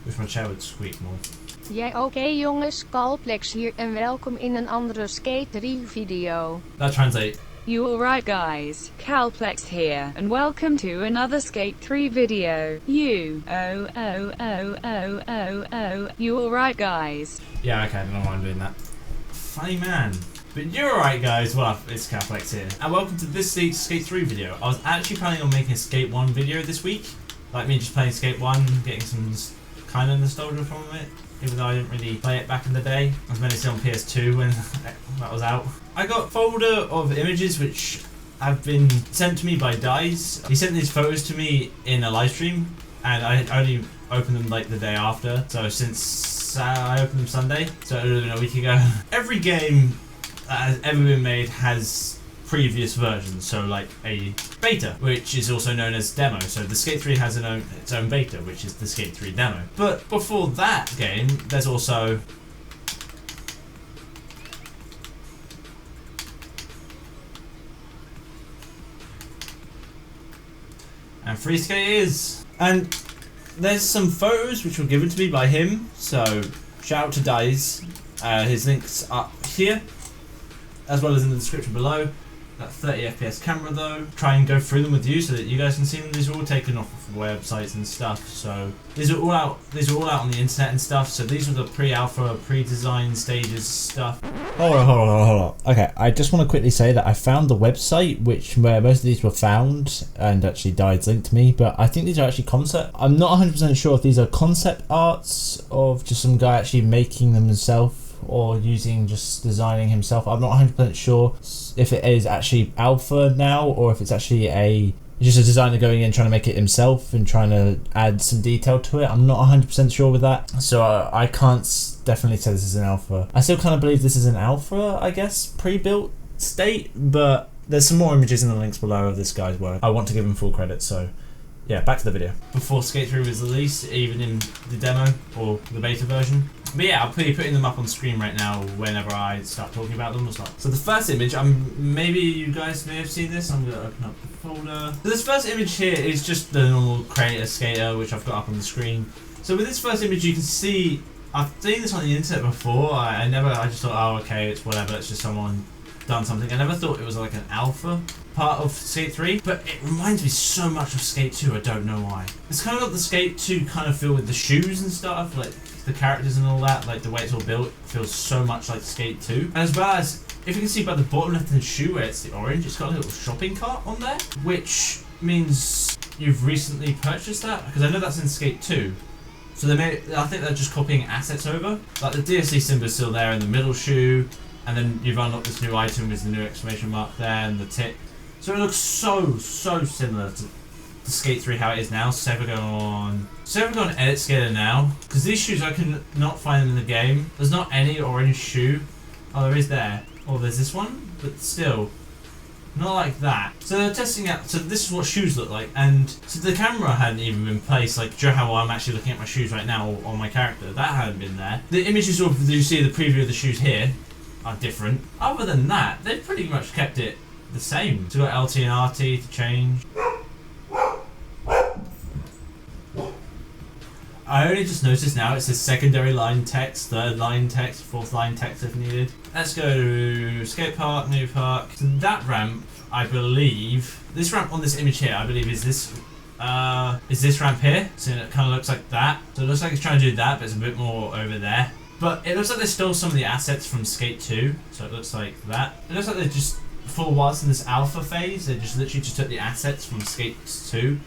Wish my chair would squeak more. Ja, oké jongens, Calplex hier en welkom in een andere Skate 3 video. That translate. You alright guys, Calplex here, and welcome to another Skate 3 video. You alright guys? Yeah, okay, I don't know why I'm doing that. Funny man. But you're alright guys, well, it's Calplex here. And welcome to this week's Skate 3 video. I was actually planning on making a Skate 1 video this week. Like me just playing Skate 1, getting some kind of nostalgia from it. Even though I didn't really play it back in the day. I was meant to see on PS2 when that was out. I got a folder of images which have been sent to me by To D1zE. He sent these photos to me in a live stream and I only opened them like the day after. So since I opened them Sunday, so it would have been a week ago. Every game that has ever been made has previous versions, so like a beta, which is also known as demo. So the Skate 3 has its own beta, which is the Skate 3 demo. But before that game, there's also and Free Skate is. And there's some photos which were given to me by him, so shout out to To D1zE. His link's up here, as well as in the description below. That 30 FPS camera though. Try and go through them with you so that you guys can see them. These are all taken off of websites and stuff. So these are all out on the internet and stuff. So these are the pre-alpha, pre-design stages stuff. Hold on. Okay, I just want to quickly say that I found the website where most of these were found, and actually To D1zE linked me, but I think these are actually concept. I'm not 100% sure if these are concept arts of just some guy actually making them himself, or just designing himself. I'm not 100% sure if it is actually alpha now, or if it's actually just a designer going in trying to make it himself and trying to add some detail to it. I'm not 100% sure with that, so I can't definitely say this is an alpha. I still kind of believe this is an alpha, I guess, pre-built state, but there's some more images in the links below of this guy's work. I want to give him full credit, so yeah, back to the video. Before Skate 3 was released, even in the demo or the beta version. But yeah, I'll be putting them up on screen right now whenever I start talking about them or stuff. So the first image, maybe you guys may have seen this. I'm going to open up the folder. So this first image here is just the normal creator skater, which I've got up on the screen. So with this first image, you can see, I've seen this on the internet before. I just thought, oh okay, it's whatever, it's just someone done something. I never thought it was like an alpha part of Skate 3, but it reminds me so much of Skate 2, I don't know why. It's kind of got the Skate 2 kind of feel with the shoes and stuff, like the characters and all that, like the way it's all built feels so much like Skate 2. And as well as, if you can see by the bottom left hand shoe where it's the orange, it's got a little shopping cart on there, which means you've recently purchased that, because I know that's in Skate 2. So I think they're just copying assets over. Like the DLC symbol is still there in the middle shoe, and then you've unlocked this new item with the new exclamation mark there and the tip. So it looks so similar to Skate 3 how it is now. So if we go on edit skater now, because these shoes I can not find them in the game. There's not any orange shoe. Oh, there is there. Oh, there's this one, but still not like that. So they're testing out. So this is what shoes look like, and so the camera hadn't even been placed. Like, do you know how I'm actually looking at my shoes right now on my character? That hadn't been there. The images you see the preview of the shoes here are different. Other than that, they've pretty much kept it the same. So we've got LT and RT to change. I only just noticed now it says secondary line text, third line text, fourth line text if needed. Let's go to skate park, new park. So that ramp, I believe, this ramp on this image here, I believe is this ramp here. So it kind of looks like that. So it looks like it's trying to do that, but it's a bit more over there. But it looks like they stole some of the assets from Skate 2. So it looks like that. It looks like they just, for whilst in this alpha phase, they just literally just took the assets from Skate 2.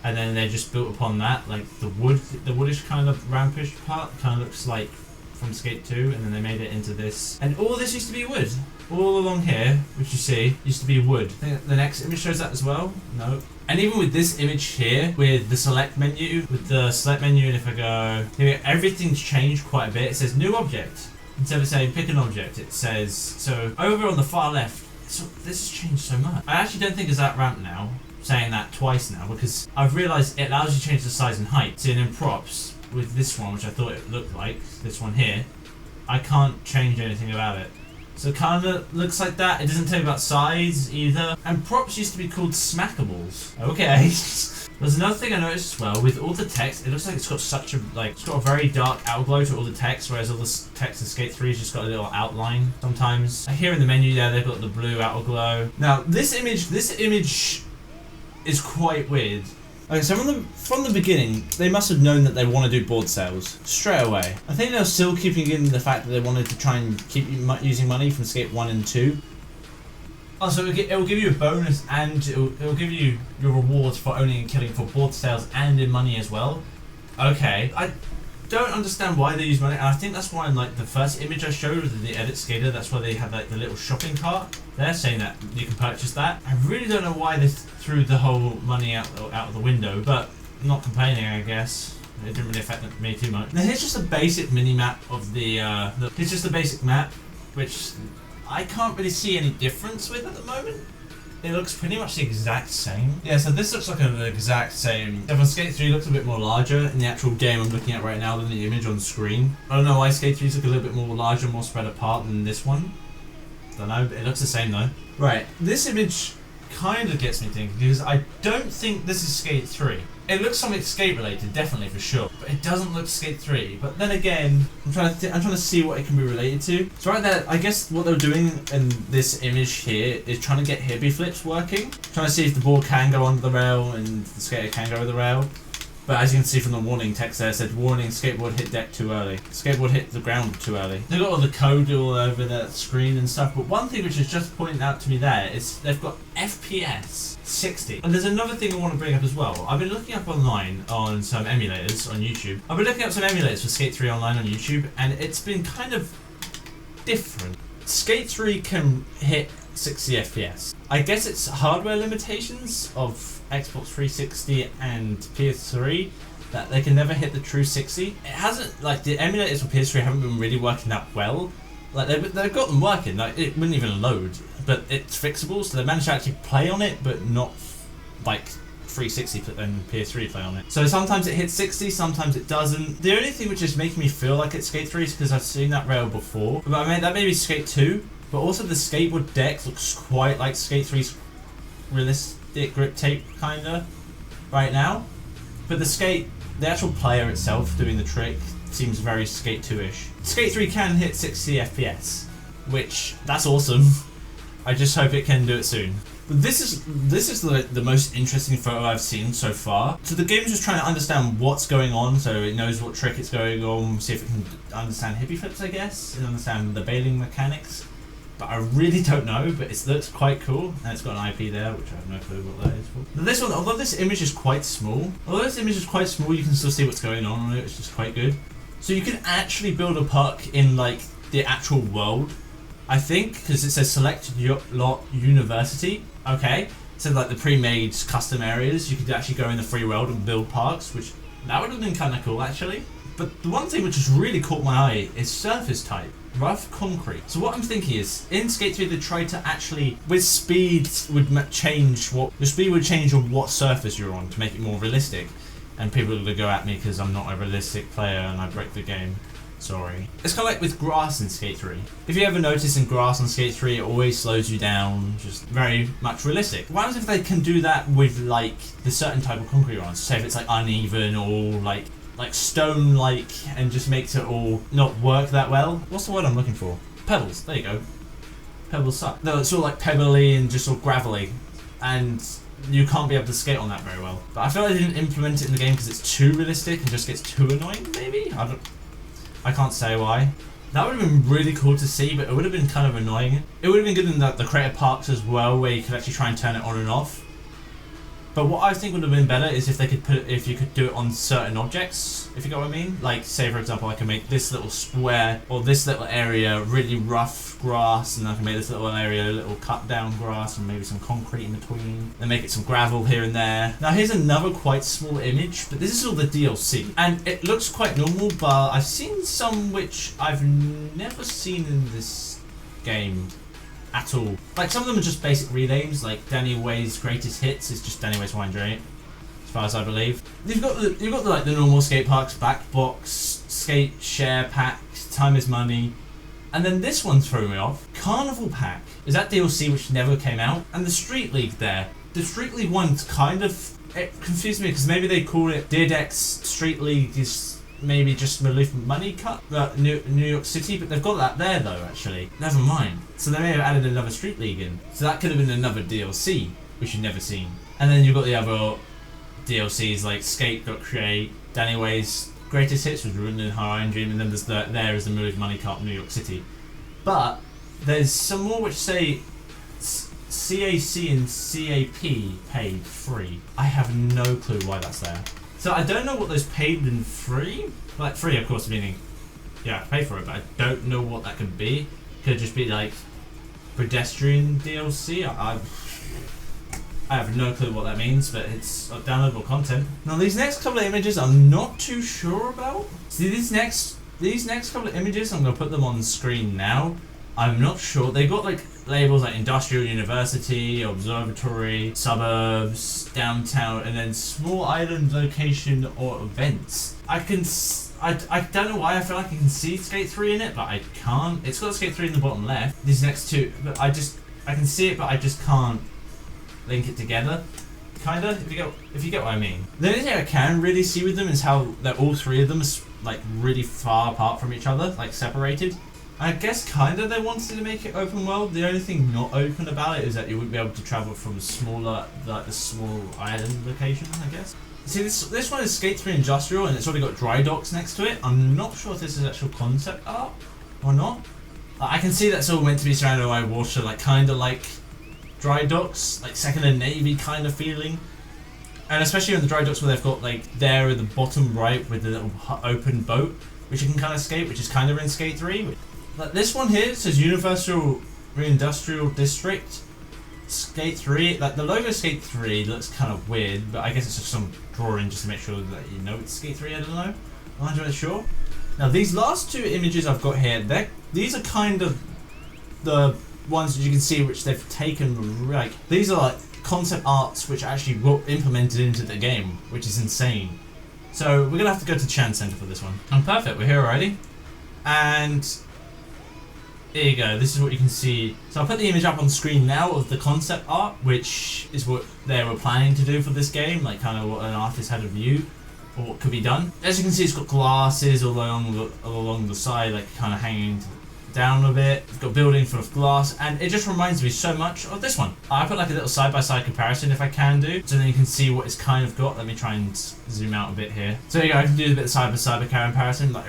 And then they just built upon that, like the woodish kind of rampish part kind of looks like from Skate 2, and then they made it into this. And all this used to be wood. All along here, which you see, used to be wood. I think the next image shows that as well. No. And even with this image here, with the select menu, and if I go here, everything's changed quite a bit. It says new object. Instead of saying pick an object, it says, so over on the far left, so this has changed so much. I actually don't think it's that ramp now. Saying that twice now, because I've realised it allows you to change the size and height. So in props with this one, which I thought it looked like, this one here, I can't change anything about it. So it kind of looks like that. It doesn't tell you about size either. And props used to be called smackables. Okay. There's another thing I noticed as well, with all the text, it looks like it's got such a, it's got a very dark outglow to all the text, whereas all the text in Skate 3 has just got a little outline sometimes. Here in the menu there, they've got the blue outglow. Now, this image is quite weird. Okay, so from the beginning, they must have known that they want to do board sales straight away. I think they're still keeping in the fact that they wanted to try and keep using money from Skate 1 and 2. Also, it will give you a bonus, and it will give you your rewards for owning and killing for board sales and in money as well. Okay, I don't understand why they use money, and I think that's why in like the first image I showed with the edit skater, that's why they had like the little shopping cart. They're saying that you can purchase that. I really don't know why they threw the whole money out of the window, but I'm not complaining, I guess. It didn't really affect me too much. Now here's just a basic mini map of here's just a basic map, which I can't really see any difference with at the moment. It looks pretty much the exact same. Yeah, so this looks like an exact same. If on Skate 3 looks a bit more larger in the actual game I'm looking at right now than the image on screen. I don't know why Skate 3's look a little bit more larger, more spread apart than this one. Don't know, it looks the same though. Right, this image kind of gets me thinking, because I don't think this is Skate 3. It looks something Skate related, definitely for sure, but it doesn't look Skate 3. But then again, I'm trying to see what it can be related to. So right there, I guess what they're doing in this image here is trying to get hippie flips working. Trying to see if the board can go under the rail and the skater can go over the rail. But as you can see from the warning text there, it said, warning, skateboard hit deck too early. Skateboard hit the ground too early. They've got all the code all over that screen and stuff, but one thing which is just pointing out to me there is they've got FPS 60. And there's another thing I want to bring up as well. I've been looking up online on some emulators on YouTube. I've been looking up some emulators for Skate 3 online on YouTube, and it's been kind of different. Skate 3 can hit 60 FPS. I guess it's hardware limitations of Xbox 360 and PS3 that they can never hit the true 60. It hasn't, like, the emulators for PS3 haven't been really working that well. Like, they've got them working, like, it wouldn't even load, but it's fixable, so they managed to actually play on it, but not, like, 360 and PS3 play on it. So sometimes it hits 60, sometimes it doesn't. The only thing which is making me feel like it's Skate 3 is because I've seen that rail before. But I mean, that may be Skate 2, but also the skateboard deck looks quite like Skate 3's realistic grip tape, kinda, right now. But the actual player itself doing the trick seems very Skate 2-ish. Skate 3 can hit 60 FPS, which, that's awesome. I just hope it can do it soon. But this is the most interesting photo I've seen so far. So the game's just trying to understand what's going on, so it knows what trick it's going on, see if it can understand hippie flips, I guess, and understand the bailing mechanics. But I really don't know, but it looks quite cool, and it's got an IP there, which I have no clue what that is for. Now this one, although this image is quite small, you can still see what's going on it, which is quite good. So you can actually build a park in, like, the actual world, I think, because it says select lot university. Okay, so like the pre-made custom areas, you could actually go in the free world and build parks, which that would have been kind of cool actually. But the one thing which has really caught my eye is surface type, rough concrete. So what I'm thinking is, in Skate 3 they tried to actually, with speed would change what, the speed would change on what surface you're on to make it more realistic. And people are going to go at me because I'm not a realistic player and I break the game. Sorry. It's kind of like with grass in Skate 3. If you ever notice in grass on Skate 3, it always slows you down, just very much realistic. What happens if they can do that with like the certain type of concrete ones? Say if it's like uneven or like stone-like, and just makes it all not work that well. What's the word I'm looking for? Pebbles. There you go. Pebbles suck. No, it's all like pebbly and just all gravelly, and you can't be able to skate on that very well. But I feel like they didn't implement it in the game because it's too realistic and just gets too annoying. Maybe I can't say why. That would have been really cool to see, but it would have been kind of annoying. It would have been good in the creator parks as well, where you could actually try and turn it on and off. But what I think would have been better is if you could do it on certain objects, if you get what I mean. Like, say for example, I can make this little square or this little area really rough grass, and I can make this little area a little cut down grass and maybe some concrete in between, and make it some gravel here and there. Now here's another quite small image, but this is all the DLC, and it looks quite normal, but I've seen some which I've never seen in this game at all. Like, some of them are just basic renames, like Danny Way's greatest hits is just Danny Way's Wine Drain, as far as I believe. You've got the normal skate parks, back box, skate share pack, time is money, and then this one threw me off. Carnival Pack is that DLC which never came out, and the Street League there. The Street League one's kind of, it confused me because maybe they call it DIDX Street League is maybe just Relief Money Cut, New York City, but they've got that there though actually. Never mind. So they may have added another Street League in. So that could have been another DLC which you've never seen. And then you've got the other DLCs like Skate.create, Danny Way's Greatest Hits with Ruined in Hawaiian Dream, and then there is the Relief Money Cut New York City. But there's some more which say CAC and CAP paid free. I have no clue why that's there. So I don't know what those paid and free, like free of course meaning, yeah, pay for it, but I don't know what that could be. Could just be like pedestrian DLC. I have no clue what that means, but it's downloadable content. Now these next couple of images I'm not too sure about. See these next couple of images, I'm gonna put them on the screen now. I'm not sure. They got like labels like industrial university, observatory, suburbs, downtown, and then small island location or events. I don't know why I feel like I can see Skate 3 in it, but I can't. It's got Skate 3 in the bottom left. These next two, but I can see it, but I just can't link it together. Kinda, if you get what I mean. The only thing I can really see with them is how they're all three of them like really far apart from each other, like separated. I guess kinda they wanted to make it open world. The only thing not open about it is that you wouldn't be able to travel from smaller, like the small island location, I guess. See, this one is Skate 3 Industrial, and it's already got dry docks next to it. I'm not sure if this is actual concept art or not. I can see that's all meant to be surrounded by water, like kinda like dry docks, like Second and Navy kind of feeling. And especially on the dry docks where they've got like there at the bottom right with the little open boat, which you can kind of skate, which is kind of in Skate 3. Like this one here says Universal Industrial District, Skate 3. Like the logo Skate 3 looks kind of weird, but I guess it's just some drawing just to make sure that you know it's Skate 3. I don't know. I'm not sure. Now these last two images I've got here, these are kind of the ones that you can see which they've taken. Like these are like concept arts which actually were implemented into the game, which is insane. So we're gonna have to go to Chan Center for this one. And perfect, we're here already. And here you go, this is what you can see. So I'll put the image up on the screen now of the concept art, which is what they were planning to do for this game, like kind of what an artist had a view, or what could be done. As you can see, it's got glasses all along the side, like kind of hanging down a bit. It's got a building full of glass, and it just reminds me so much of this one. I put like a little side-by-side comparison if I can do, so then you can see what it's kind of got. Let me try and zoom out a bit here. So here you go, I can do a bit of side-by-side comparison. Like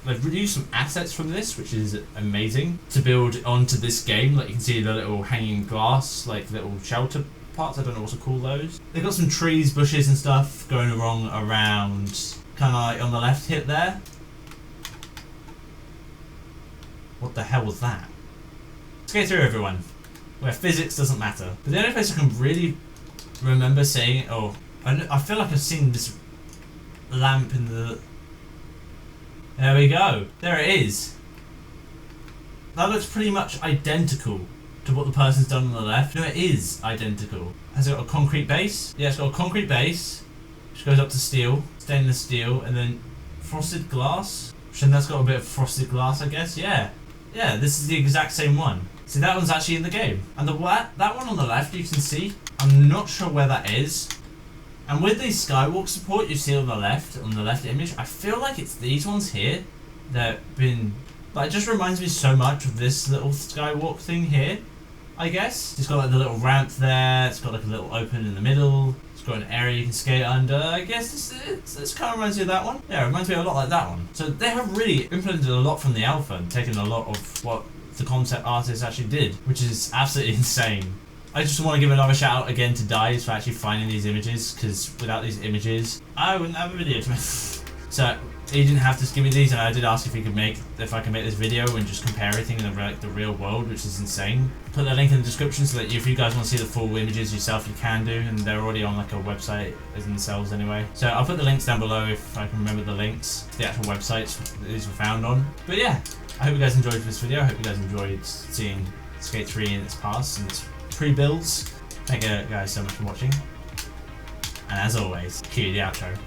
they've reused some assets from this, which is amazing, to build onto this game. Like you can see the little hanging glass, like little shelter parts, I don't know what to call those. They've got some trees, bushes and stuff going along around, kind of like on the left hit there. What the hell was that? Let's go through everyone, where physics doesn't matter. But the only place I can really remember seeing, I feel like I've seen this lamp in the... There we go. There it is. That looks pretty much identical to what the person's done on the left. No, it is identical. Has it got a concrete base? Yeah, it's got a concrete base, which goes up to steel, stainless steel, and then frosted glass. And that's got a bit of frosted glass, I guess. Yeah. Yeah, this is the exact same one. See, that one's actually in the game. And that one on the left, you can see, I'm not sure where that is. And with the skywalk support you see on the left image, I feel like it's these ones here that have been... Like, it just reminds me so much of this little skywalk thing here, I guess. It's got like the little ramp there, it's got like a little open in the middle, it's got an area you can skate under. I guess this kind of reminds me of that one. Yeah, it reminds me a lot like that one. So they have really implemented a lot from the alpha and taken a lot of what the concept artists actually did, which is absolutely insane. I just want to give another shout out again to D1zE for actually finding these images, because without these images, I wouldn't have a video to make. So he didn't have to give me these, and I did ask if I can make this video and just compare everything in the real world, which is insane. Put the link in the description so that if you guys want to see the full images yourself, you can do, and they're already on like a website as themselves anyway. So I'll put the links down below if I can remember the links to the actual websites that these were found on. But yeah, I hope you guys enjoyed this video. I hope you guys enjoyed seeing Skate 3 in its past and its pre-builds. Thank you guys so much for watching, and as always, cue the outro.